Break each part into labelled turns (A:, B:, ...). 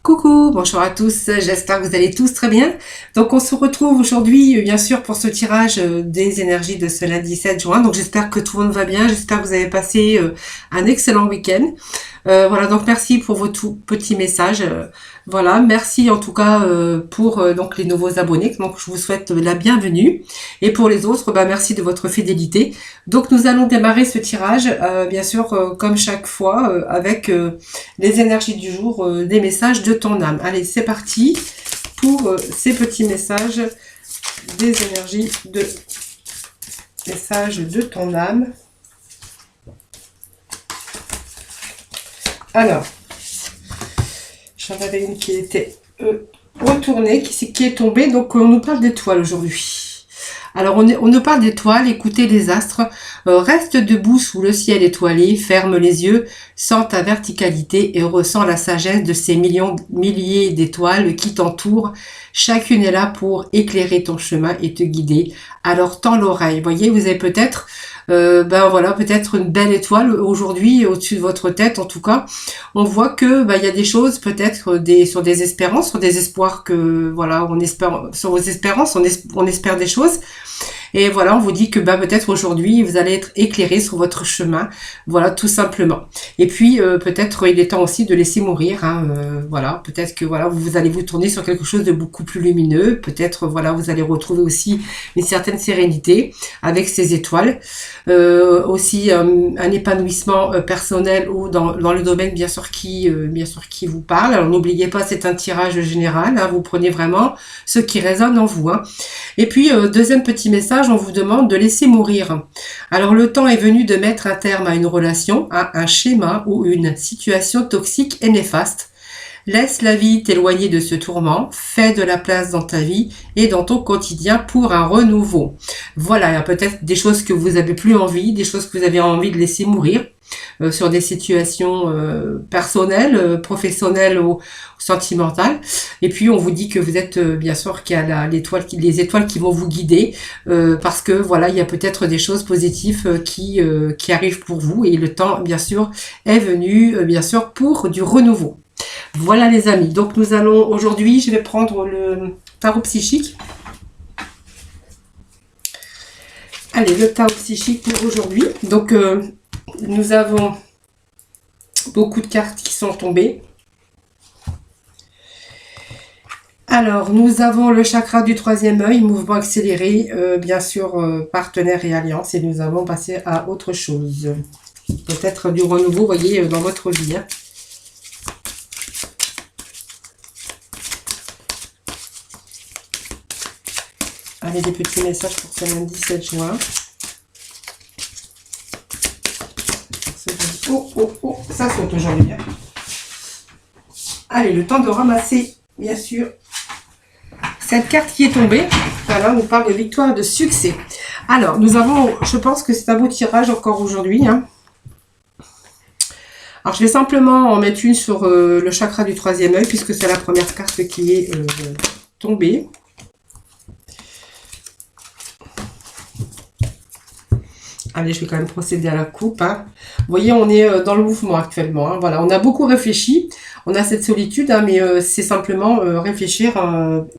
A: Coucou, bonjour à tous, j'espère que vous allez tous très bien. Donc on se retrouve aujourd'hui bien sûr pour ce tirage des énergies de ce lundi 7 juin. Donc j'espère que tout le monde va bien, j'espère que vous avez passé un excellent week-end. Voilà, donc merci pour vos tout petits messages. Voilà, merci en tout cas pour donc les nouveaux abonnés. Donc je vous souhaite la bienvenue. Et pour les autres, merci de votre fidélité. Donc nous allons démarrer ce tirage, bien sûr comme chaque fois, avec les énergies du jour, des messages de ton âme. Allez, c'est parti pour ces petits messages des énergies de messages de ton âme. Alors, j'en avais une qui était retournée, qui est tombée. Donc, on nous parle d'étoiles aujourd'hui. Alors, on nous parle d'étoiles, écoutez les astres, reste debout sous le ciel étoilé, ferme les yeux, sens ta verticalité et ressens la sagesse de ces milliers d'étoiles qui t'entourent. Chacune est là pour éclairer ton chemin et te guider. Alors, tends l'oreille. Voyez, vous avez peut-être voilà, peut-être une belle étoile aujourd'hui au-dessus de votre tête. En tout cas, on voit que il y a des choses peut-être sur des espérances, sur des espoirs que voilà, on espère sur vos espérances, on espère des choses. Et voilà, on vous dit que peut-être aujourd'hui, vous allez être éclairé sur votre chemin. Voilà, tout simplement. Et puis, peut-être il est temps aussi de laisser mourir. Voilà, peut-être que voilà, vous allez vous tourner sur quelque chose de beaucoup plus lumineux. Peut-être, voilà, vous allez retrouver aussi une certaine sérénité avec ces étoiles. Aussi, un épanouissement personnel ou dans le domaine, bien sûr, qui vous parle. Alors, n'oubliez pas, c'est un tirage général. Vous prenez vraiment ce qui résonne en vous. Et puis, deuxième petit message, on vous demande de laisser mourir. Alors le temps est venu de mettre un terme à une relation, à un schéma ou une situation toxique et néfaste. Laisse la vie t'éloigner de ce tourment, fais de la place dans ta vie et dans ton quotidien pour un renouveau. Voilà, il y a peut-être des choses que vous avez plus envie, des choses que vous avez envie de laisser mourir. Sur des situations personnelles, professionnelles ou sentimentales. Et puis on vous dit que vous êtes bien sûr qu'il y a les étoiles qui vont vous guider parce que voilà, il y a peut-être des choses positives qui arrivent pour vous et le temps bien sûr est venu bien sûr pour du renouveau. Voilà les amis. Donc nous allons aujourd'hui, je vais prendre le tarot psychique. Allez, le tarot psychique pour aujourd'hui. Donc nous avons beaucoup de cartes qui sont tombées. Alors, nous avons le chakra du troisième œil, mouvement accéléré, bien sûr, partenaire et alliance. Et nous allons passer à autre chose. Peut-être du renouveau, vous voyez, dans votre vie. Allez, des petits messages pour ce lundi 7 juin. Oh, ça saute aujourd'hui. Allez, le temps de ramasser, bien sûr, cette carte qui est tombée. Voilà, on nous parle de victoire, de succès. Alors, nous avons, je pense que c'est un beau tirage encore aujourd'hui. Alors, je vais simplement en mettre une sur le chakra du troisième œil, puisque c'est la première carte qui est tombée. Allez, je vais quand même procéder à la coupe. Vous voyez, on est dans le mouvement actuellement. Voilà, on a beaucoup réfléchi. On a cette solitude, mais c'est simplement réfléchir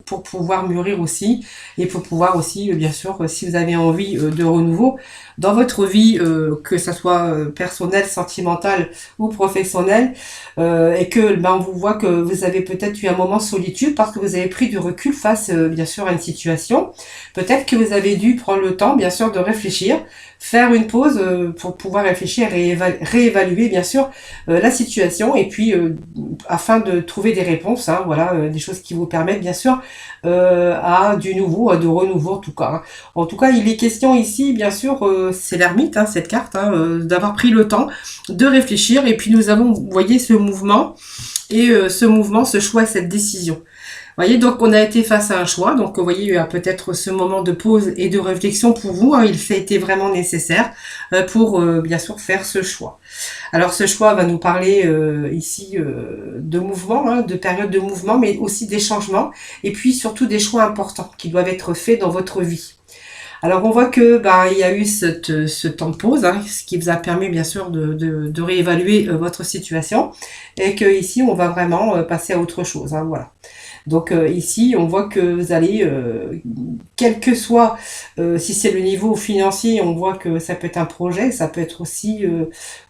A: pour pouvoir mûrir aussi. Et pour pouvoir aussi, bien sûr, si vous avez envie de renouveau dans votre vie, que ça soit personnelle, sentimentale ou professionnelle, et que on vous voit que vous avez peut-être eu un moment de solitude parce que vous avez pris du recul face, bien sûr, à une situation. Peut-être que vous avez dû prendre le temps, bien sûr, de réfléchir, faire une pause pour pouvoir réfléchir et réévaluer, bien sûr, la situation et puis afin de trouver des réponses, voilà, des choses qui vous permettent, bien sûr, à du nouveau, à de renouveau en tout cas. En tout cas, il est question ici, bien sûr, c'est l'ermite, cette carte, d'avoir pris le temps de réfléchir et puis nous avons, vous voyez, ce mouvement et ce mouvement, ce choix, cette décision. Vous voyez, donc on a été face à un choix. Donc vous voyez, il y a peut-être ce moment de pause et de réflexion pour vous. Il a été vraiment nécessaire pour bien sûr faire ce choix. Alors ce choix va nous parler ici de mouvement, de période de mouvement, mais aussi des changements et puis surtout des choix importants qui doivent être faits dans votre vie. Alors on voit que il y a eu ce temps de pause, hein, ce qui vous a permis bien sûr de réévaluer votre situation, et que ici on va vraiment passer à autre chose, hein, voilà. Donc ici, on voit que vous allez, quel que soit, si c'est le niveau financier, on voit que ça peut être un projet, ça peut être aussi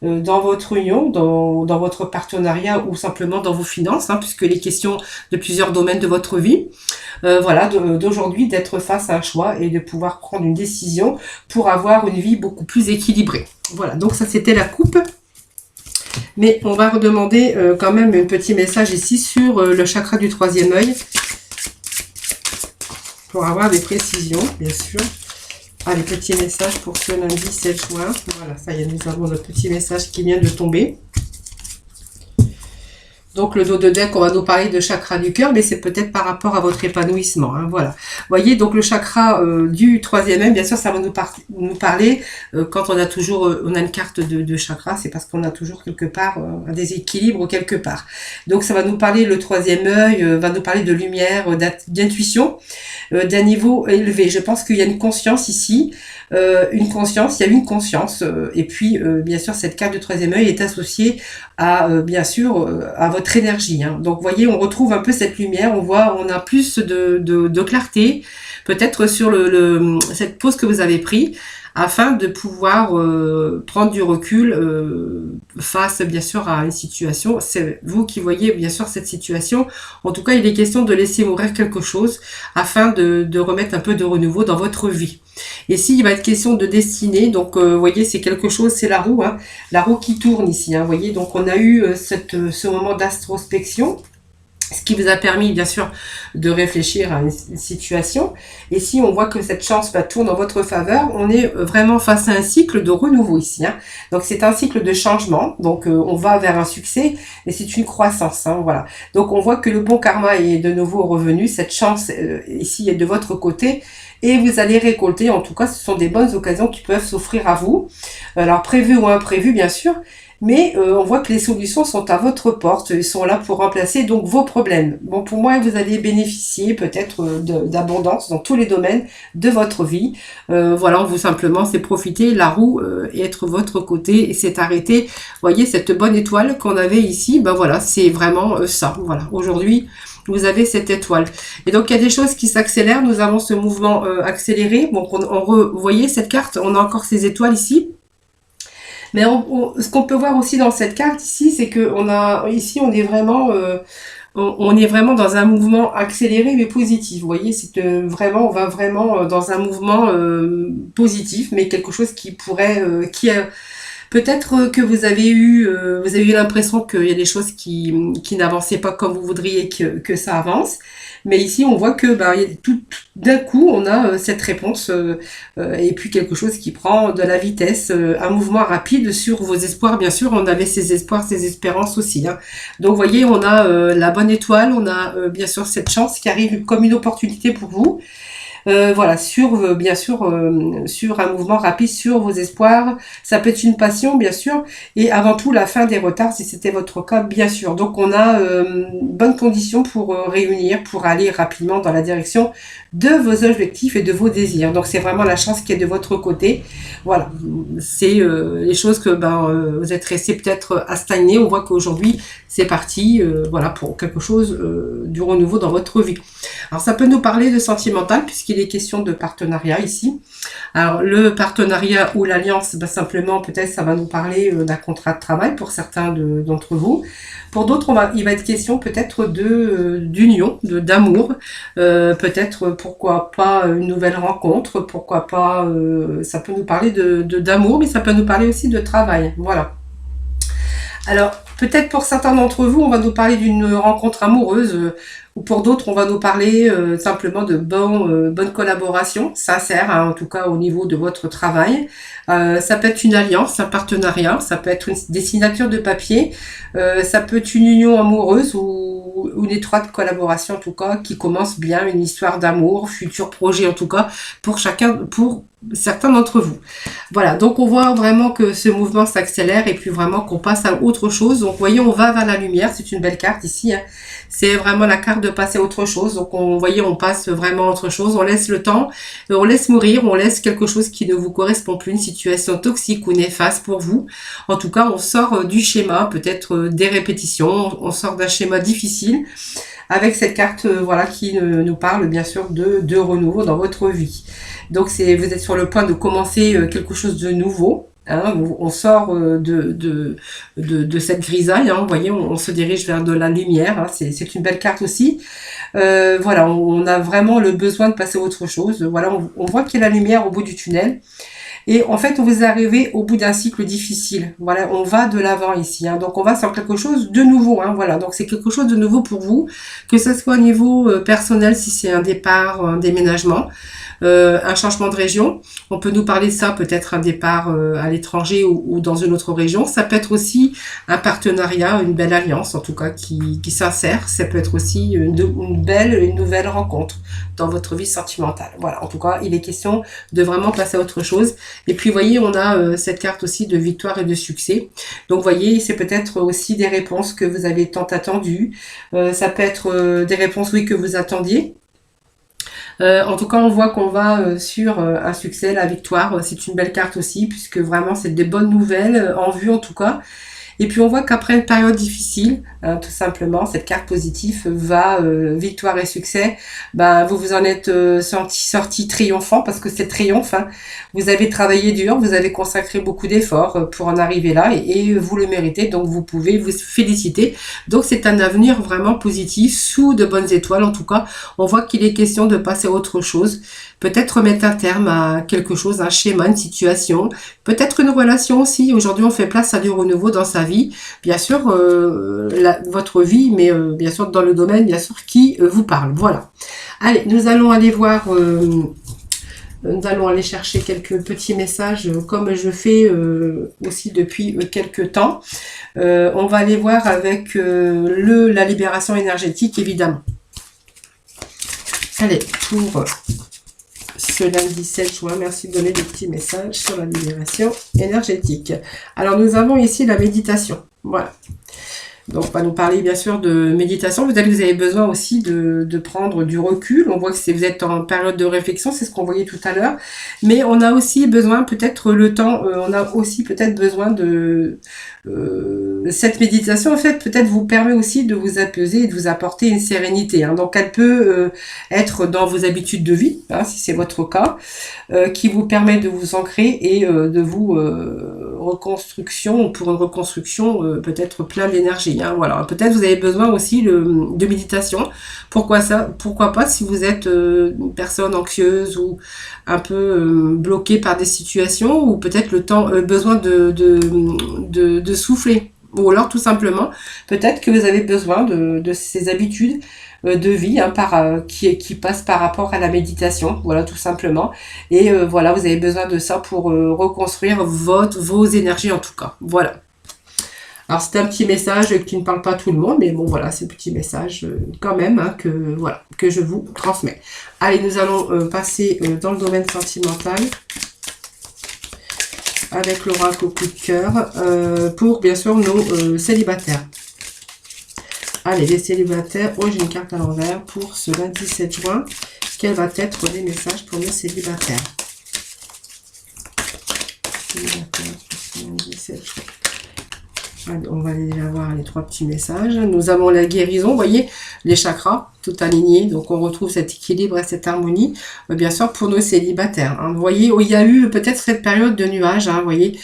A: dans votre union, dans votre partenariat ou simplement dans vos finances, hein, puisque les questions de plusieurs domaines de votre vie. Voilà, d'aujourd'hui, d'être face à un choix et de pouvoir prendre une décision pour avoir une vie beaucoup plus équilibrée. Voilà, donc ça c'était la coupe. Mais on va redemander quand même un petit message ici sur le chakra du troisième œil. Pour avoir des précisions, bien sûr. Ah, les petits messages pour ce lundi 7 juin. Voilà, ça y est, nous avons notre petit message qui vient de tomber. Donc le dos de deck, on va nous parler de chakra du cœur, mais c'est peut-être par rapport à votre épanouissement. Hein, voilà. Vous voyez, donc le chakra du troisième œil, bien sûr, ça va nous parler quand on a toujours on a une carte de chakra, c'est parce qu'on a toujours quelque part un déséquilibre quelque part. Donc ça va nous parler, le troisième œil va nous parler de lumière, d'intuition, d'un niveau élevé. Je pense qu'il y a une conscience ici, une conscience, il y a une conscience, et puis bien sûr cette carte de troisième œil est associée à bien sûr à votre énergie. Hein. Donc vous voyez, on retrouve un peu cette lumière, on voit, on a plus de clarté, peut-être sur cette pause que vous avez prise, afin de pouvoir prendre du recul face bien sûr à une situation. C'est vous qui voyez bien sûr cette situation. En tout cas, il est question de laisser mourir quelque chose afin de remettre un peu de renouveau dans votre vie. Et ici, il va être question de destinée. Donc, vous voyez, c'est quelque chose, c'est la roue, hein, la roue qui tourne ici. Hein, vous voyez, donc on a eu ce moment d'introspection, ce qui vous a permis, bien sûr, de réfléchir à une situation. Et si on voit que cette chance tourne en votre faveur, on est vraiment face à un cycle de renouveau ici. Hein. Donc, c'est un cycle de changement. Donc, on va vers un succès, mais c'est une croissance. Hein, voilà. Donc, on voit que le bon karma est de nouveau revenu. Cette chance, ici, est de votre côté. Et vous allez récolter, en tout cas, ce sont des bonnes occasions qui peuvent s'offrir à vous. Alors, prévues ou imprévues, bien sûr. Mais on voit que les solutions sont à votre porte, ils sont là pour remplacer donc vos problèmes. Bon, pour moi, vous allez bénéficier peut-être d'abondance dans tous les domaines de votre vie. Voilà, vous simplement, c'est profiter la roue et être votre côté et c'est arrêter. Vous voyez, cette bonne étoile qu'on avait ici, ben voilà, c'est vraiment ça. Voilà, aujourd'hui, vous avez cette étoile. Et donc, il y a des choses qui s'accélèrent. Nous avons ce mouvement accéléré. Donc, vous voyez cette carte, on a encore ces étoiles ici. Mais ce qu'on peut voir aussi dans cette carte ici, c'est que ici on est vraiment on est vraiment dans un mouvement accéléré mais positif. Vous voyez, c'est vraiment on va vraiment dans un mouvement positif, mais quelque chose qui pourrait peut-être que vous avez eu l'impression qu'il y a des choses qui n'avançaient pas comme vous voudriez que ça avance. Mais ici, on voit que tout d'un coup, on a cette réponse et puis quelque chose qui prend de la vitesse, un mouvement rapide sur vos espoirs. Bien sûr, on avait ces espoirs, ces espérances aussi. Hein. Donc, vous voyez, on a la bonne étoile, on a bien sûr cette chance qui arrive comme une opportunité pour vous. Voilà, bien sûr, sur un mouvement rapide, sur vos espoirs. Ça peut être une passion, bien sûr, et avant tout la fin des retards, si c'était votre cas, bien sûr. Donc on a bonnes conditions pour réunir, pour aller rapidement dans la direction de vos objectifs et de vos désirs. Donc c'est vraiment la chance qui est de votre côté. Voilà, c'est les choses que vous êtes resté peut-être à stagner. On voit qu'aujourd'hui c'est parti, voilà, pour quelque chose du renouveau dans votre vie. Alors ça peut nous parler de sentimental puisqu'il est question de partenariat ici. Alors le partenariat ou l'alliance, simplement peut-être ça va nous parler d'un contrat de travail pour certains d'entre vous. Pour d'autres, il va être question peut-être d'union, d'amour, peut-être pourquoi pas une nouvelle rencontre, pourquoi pas, ça peut nous parler d'amour, mais ça peut nous parler aussi de travail. Voilà. Alors, peut-être pour certains d'entre vous, on va nous parler d'une rencontre amoureuse, ou pour d'autres, on va nous parler simplement de bonne collaboration, sincère, hein, en tout cas au niveau de votre travail. Ça peut être une alliance, un partenariat, ça peut être des signatures de papier, ça peut être une union amoureuse ou une étroite collaboration en tout cas qui commence bien, une histoire d'amour, futur projet en tout cas, pour certains d'entre vous. Voilà, donc on voit vraiment que ce mouvement s'accélère et puis vraiment qu'on passe à autre chose. Donc vous voyez, on va vers la lumière, c'est une belle carte ici. Hein. C'est vraiment la carte de passer à autre chose. Donc vous voyez, on passe vraiment à autre chose. On laisse le temps, on laisse mourir, on laisse quelque chose qui ne vous correspond plus, une situation toxique ou néfaste pour vous. En tout cas, on sort du schéma, peut-être des répétitions, on sort d'un schéma difficile avec cette carte voilà qui nous parle bien sûr de renouveau dans votre vie. Donc vous êtes sur le point de commencer quelque chose de nouveau. Hein, on sort de cette grisaille, hein, vous voyez, on se dirige vers de la lumière, hein, c'est une belle carte aussi. Voilà, on a vraiment le besoin de passer à autre chose. Voilà, on voit qu'il y a la lumière au bout du tunnel. Et en fait, vous arrivez au bout d'un cycle difficile. Voilà, on va de l'avant ici. Hein. Donc, on va sur quelque chose de nouveau. Hein. Voilà, donc c'est quelque chose de nouveau pour vous, que ce soit au niveau personnel, si c'est un départ, un déménagement, un changement de région. On peut nous parler de ça, peut-être un départ à l'étranger ou dans une autre région. Ça peut être aussi un partenariat, une belle alliance, en tout cas, qui s'insère. Ça peut être aussi une nouvelle rencontre dans votre vie sentimentale. Voilà, en tout cas, il est question de vraiment passer à autre chose. Et puis, vous voyez, on a cette carte aussi de victoire et de succès. Donc, vous voyez, c'est peut-être aussi des réponses que vous avez tant attendues. Ça peut être des réponses, oui, que vous attendiez. En tout cas, on voit qu'on va sur un succès, la victoire. C'est une belle carte aussi, puisque vraiment, c'est des bonnes nouvelles en vue, en tout cas. Et puis on voit qu'après une période difficile, hein, tout simplement, cette carte positive va victoire et succès. Ben vous vous en êtes sorti triomphant parce que c'est triomphe. Hein. Vous avez travaillé dur, vous avez consacré beaucoup d'efforts pour en arriver là et vous le méritez. Donc vous pouvez vous féliciter. Donc c'est un avenir vraiment positif sous de bonnes étoiles. En tout cas, on voit qu'il est question de passer à autre chose. Peut-être mettre un terme à quelque chose, un schéma, une situation. Peut-être une relation aussi. Aujourd'hui, on fait place à du renouveau dans sa vie. Bien sûr, votre vie, mais bien sûr dans le domaine, bien sûr, qui vous parle. Voilà. Allez, nous allons aller voir... nous allons aller chercher quelques petits messages comme je fais aussi depuis quelques temps. On va aller voir avec la libération énergétique, évidemment. Allez, pour ce lundi 7 juin, merci de donner des petits messages sur la libération énergétique. Alors, nous avons ici la méditation. Voilà. Donc, on va nous parler bien sûr de méditation. Vous avez besoin aussi de prendre du recul. On voit que vous êtes en période de réflexion, c'est ce qu'on voyait tout à l'heure. Mais on a aussi besoin, peut-être le temps, on a aussi peut-être besoin de... cette méditation, en fait, peut-être vous permet aussi de vous apaiser et de vous apporter une sérénité. Hein. Donc, elle peut être dans vos habitudes de vie, hein, si c'est votre cas, qui vous permet de vous ancrer et de vous pour une reconstruction peut-être plein d'énergie. Hein, voilà. Peut-être vous avez besoin aussi de méditation. Pourquoi pas si vous êtes une personne anxieuse ou un peu bloquée par des situations ou peut-être besoin de souffler. Ou alors tout simplement, peut-être que vous avez besoin de ces habitudes de vie hein, qui passent par rapport à la méditation, voilà tout simplement. Et voilà, vous avez besoin de ça pour reconstruire vos énergies en tout cas. Voilà. Alors c'est un petit message qui ne parle pas à tout le monde, mais bon voilà, c'est un petit message quand même hein, que je vous transmets. Allez, nous allons passer dans le domaine sentimental avec l'oracle au coup de cœur pour bien sûr nos célibataires. Allez, les célibataires, oh j'ai une carte à l'envers pour ce lundi 7 juin. Quels vont être les messages pour nos célibataires? Célibataires pour ce lundi 7 juin. Allez, on va déjà voir les trois petits messages. Nous avons la guérison, vous voyez, les chakras, tout alignés. Donc, on retrouve cet équilibre et cette harmonie, bien sûr, pour nos célibataires. Hein. Vous voyez, il y a eu peut-être cette période de nuages, hein, vous voyez,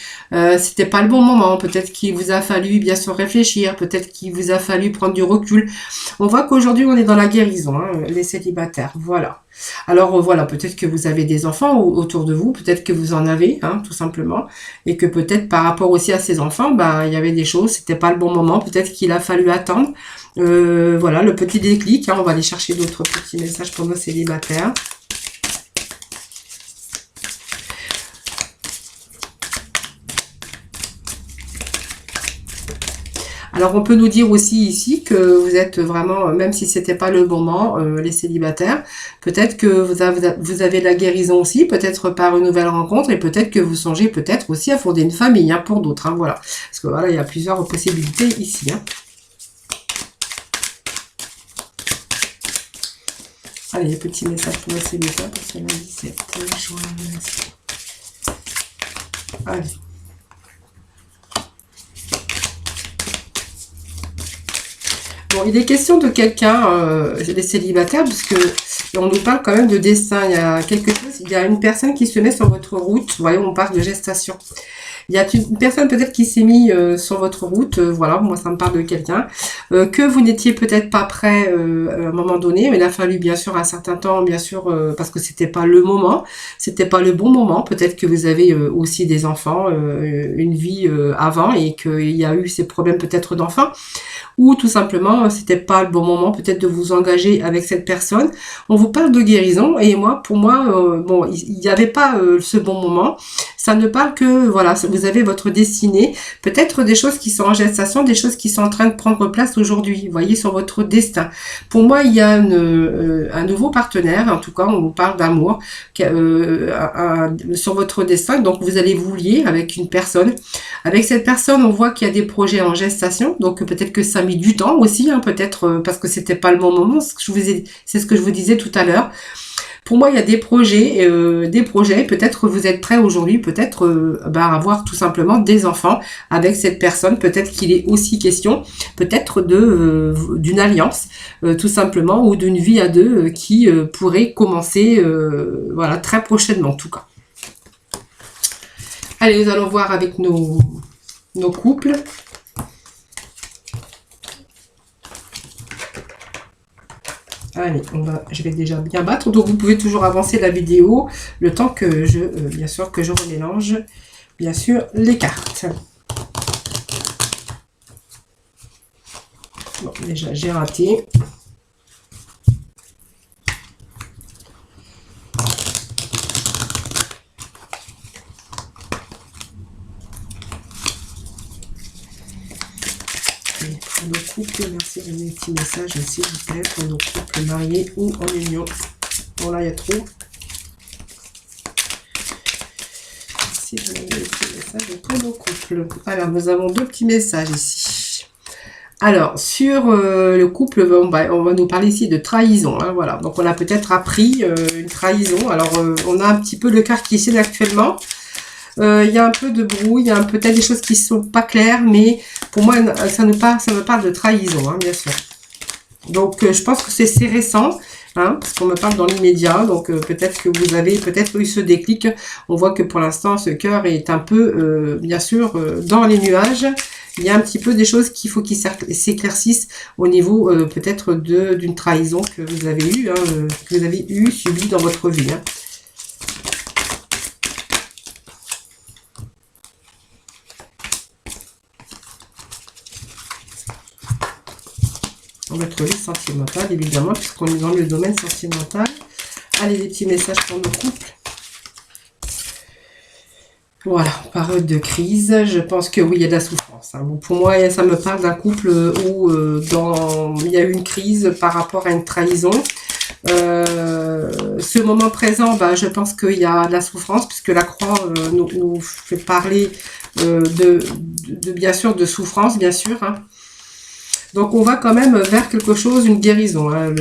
A: c'était pas le bon moment. Peut-être qu'il vous a fallu, bien sûr, réfléchir. Peut-être qu'il vous a fallu prendre du recul. On voit qu'aujourd'hui, on est dans la guérison, hein, les célibataires. Voilà. Alors voilà, peut-être que vous avez des enfants autour de vous, peut-être que vous en avez, hein, tout simplement, et que peut-être par rapport aussi à ces enfants, bah il y avait des choses, c'était pas le bon moment, peut-être qu'il a fallu attendre. Voilà, le petit déclic, hein, on va aller chercher d'autres petits messages pour nos célibataires. Alors, on peut nous dire aussi ici que vous êtes vraiment, même si c'était pas le moment, les célibataires, peut-être que vous avez la guérison aussi, peut-être par une nouvelle rencontre, et peut-être que vous songez peut-être aussi à fonder une famille, hein, pour d'autres, hein, voilà. Parce que voilà, il y a plusieurs possibilités ici, hein. Allez, petit message pour les célibataires pour ce lundi 7 juin. Allez. Bon, il est question de quelqu'un, des célibataires, puisque on nous parle quand même de destin. Il y a quelque chose, il y a une personne qui se met sur votre route. Vous voyez, on parle de gestation. Il y a une personne peut-être qui s'est mis sur votre route, voilà, moi ça me parle de quelqu'un, que vous n'étiez peut-être pas prêt à un moment donné, mais il a fallu bien sûr un certain temps, bien sûr, parce que c'était pas le moment, c'était pas le bon moment, peut-être que vous avez aussi des enfants, une vie avant, et qu'il y a eu ces problèmes peut-être d'enfants, ou tout simplement c'était pas le bon moment peut-être de vous engager avec cette personne. On vous parle de guérison, et moi, pour moi, bon, il n'y avait pas ce bon moment. Ça ne parle que, voilà, vous avez votre destinée, peut-être des choses qui sont en gestation, des choses qui sont en train de prendre place aujourd'hui, vous voyez, sur votre destin. Pour moi, il y a un nouveau partenaire, en tout cas, on vous parle d'amour, sur votre destin, donc vous allez vous lier avec une personne. Avec cette personne, on voit qu'il y a des projets en gestation, donc peut-être que ça a mis du temps aussi, hein, peut-être parce que c'était pas le bon moment, c'est ce que je vous disais tout à l'heure. Pour moi, il y a des projets. Peut-être vous êtes prêts aujourd'hui, peut-être à avoir tout simplement des enfants avec cette personne. Peut-être qu'il est aussi question, peut-être d'une alliance, tout simplement, ou d'une vie à deux qui pourrait commencer, voilà, très prochainement, en tout cas. Allez, nous allons voir avec nos couples. Allez, je vais déjà bien battre. Donc, vous pouvez toujours avancer la vidéo le temps que bien sûr, que je remélange, bien sûr, les cartes. Bon, déjà, j'ai raté. Pour nos couples, merci de donner un petit message, s'il vous plaît, pour nos couples mariés ou en union. Bon, là, il y a trop. Merci de donner un petit message pour nos couples. Alors, nous avons deux petits messages ici. Alors, sur le couple, on va nous parler ici de trahison. Hein, voilà. Donc, on a peut-être appris une trahison. Alors, on a un petit peu le cœur qui est actuellement. Il y a un peu de brouille, il y a peut-être des choses qui sont pas claires, mais pour moi, ça me parle de trahison, hein, bien sûr. Donc, je pense que c'est récent, hein, parce qu'on me parle dans l'immédiat. Donc, peut-être que vous avez peut-être eu ce déclic. On voit que pour l'instant, ce cœur est un peu, bien sûr, dans les nuages. Il y a un petit peu des choses qu'il faut qu'ils s'éclaircissent au niveau peut-être d'une trahison que vous avez eue, hein, subie dans votre vie. Hein. Votre vie sentimentale, évidemment, puisqu'on est dans le domaine sentimental. Allez, des petits messages pour nos couples. Voilà, période de crise, je pense que oui, il y a de la souffrance. Hein. Bon, pour moi, ça me parle d'un couple où il y a eu une crise par rapport à une trahison. Ce moment présent, je pense qu'il y a de la souffrance, puisque la croix nous fait parler bien sûr, de souffrance, bien sûr. Hein. Donc, on va quand même vers quelque chose, une guérison, hein,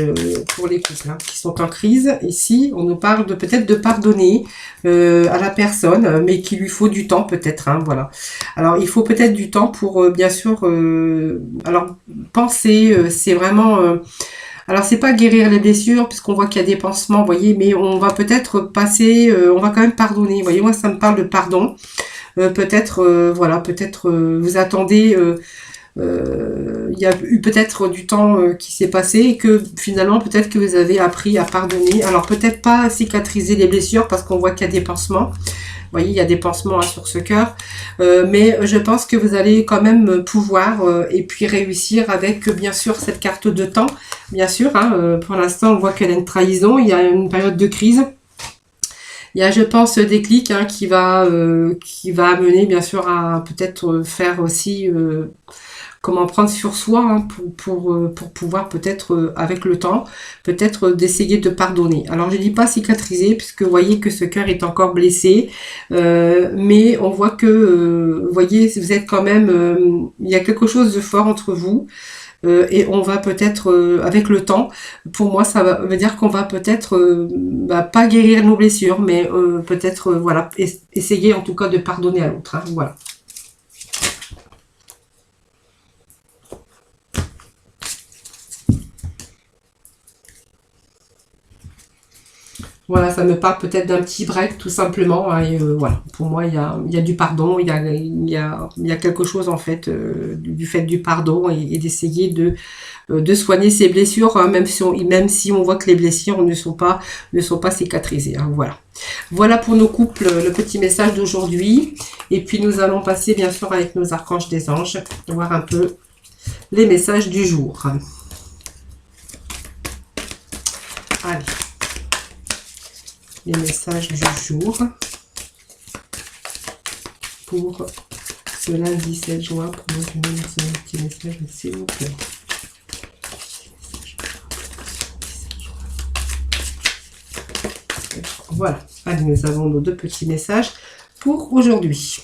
A: pour les couples hein, qui sont en crise. Ici, on nous parle peut-être de pardonner à la personne, mais qu'il lui faut du temps peut-être. Hein, voilà. Alors, il faut peut-être du temps pour, bien sûr, alors penser, c'est vraiment... alors, c'est pas guérir les blessures, puisqu'on voit qu'il y a des pansements, vous voyez, mais on va peut-être passer, on va quand même pardonner. Vous voyez, moi, ça me parle de pardon. Peut-être, voilà, peut-être vous attendez... il y a eu peut-être du temps qui s'est passé et que finalement peut-être que vous avez appris à pardonner. Alors peut-être pas cicatriser les blessures parce qu'on voit qu'il y a des pansements. Vous voyez, il y a des pansements hein, sur ce cœur. Mais je pense que vous allez quand même pouvoir et puis réussir avec bien sûr cette carte de temps. Bien sûr, hein, pour l'instant on voit qu'elle a une trahison, il y a une période de crise. Il y a, je pense, ce déclic hein, qui va amener bien sûr à peut-être faire aussi... comment prendre sur soi, hein, pour pouvoir peut-être, avec le temps, peut-être d'essayer de pardonner. Alors je dis pas cicatriser, puisque vous voyez que ce cœur est encore blessé, mais on voit que, vous voyez, vous êtes quand même, il y a quelque chose de fort entre vous. Et on va peut-être, avec le temps, pour moi, ça veut dire qu'on va peut-être, pas guérir nos blessures, mais peut-être, voilà, essayer en tout cas de pardonner à l'autre. Hein, voilà. Voilà, ça me parle peut-être d'un petit break, tout simplement. Hein, et voilà, pour moi, il y a du pardon, il y a quelque chose, en fait, du fait du pardon et d'essayer de soigner ses blessures, hein, même si on voit que les blessures ne sont pas cicatrisées. Hein, voilà. Voilà pour nos couples, le petit message d'aujourd'hui. Et puis, nous allons passer, bien sûr, avec nos archanges des anges, voir un peu les messages du jour. Allez. Les messages du jour pour ce lundi 7 juin. Pour moi, je vais mettre un petit message, s'il vous plaît. Voilà. Allez, nous avons nos deux petits messages pour aujourd'hui.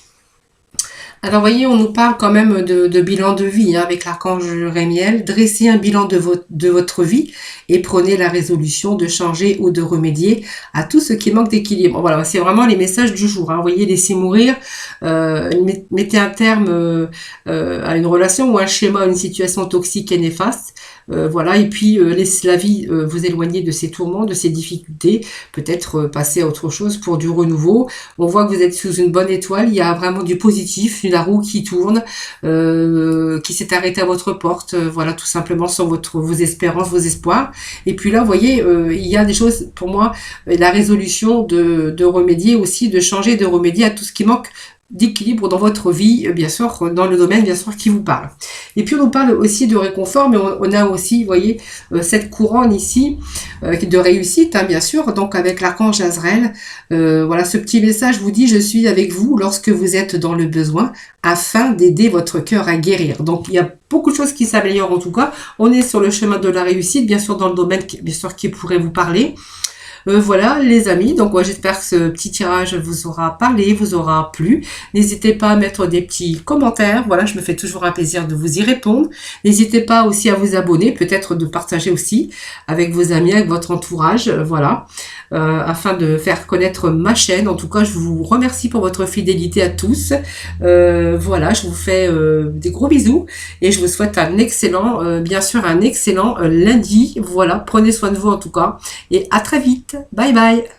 A: Alors, voyez, on nous parle quand même de bilan de vie, hein, avec l'archange Rémiel. Dressez un bilan de votre vie et prenez la résolution de changer ou de remédier à tout ce qui manque d'équilibre. Voilà, c'est vraiment les messages du jour. Hein. Vous voyez, laissez mourir, mettez un terme à une relation ou un schéma, une situation toxique et néfaste. Voilà, et puis laissez la vie vous éloigner de ces tourments, de ces difficultés, peut-être passer à autre chose pour du renouveau. On voit que vous êtes sous une bonne étoile, il y a vraiment du positif, la roue qui tourne, qui s'est arrêtée à votre porte, voilà, tout simplement sur vos espérances, vos espoirs. Et puis là, vous voyez, il y a des choses, pour moi, la résolution de remédier aussi, de changer, de remédier à tout ce qui manque d'équilibre dans votre vie, bien sûr, dans le domaine, bien sûr, qui vous parle. Et puis, on nous parle aussi de réconfort, mais on a aussi, vous voyez, cette couronne ici, de réussite, hein, bien sûr, donc avec l'archange Azraël. Voilà, ce petit message vous dit, je suis avec vous lorsque vous êtes dans le besoin, afin d'aider votre cœur à guérir. Donc, il y a beaucoup de choses qui s'améliorent, en tout cas. On est sur le chemin de la réussite, bien sûr, dans le domaine, bien sûr, qui pourrait vous parler. Voilà les amis, donc j'espère que ce petit tirage vous aura parlé, vous aura plu. N'hésitez pas à mettre des petits commentaires, voilà, je me fais toujours un plaisir de vous y répondre. N'hésitez pas aussi à vous abonner, peut-être de partager aussi avec vos amis, avec votre entourage, voilà, afin de faire connaître ma chaîne. En tout cas, je vous remercie pour votre fidélité à tous. Voilà, je vous fais des gros bisous et je vous souhaite un excellent, bien sûr un excellent lundi. Voilà, prenez soin de vous en tout cas et à très vite. Bye bye.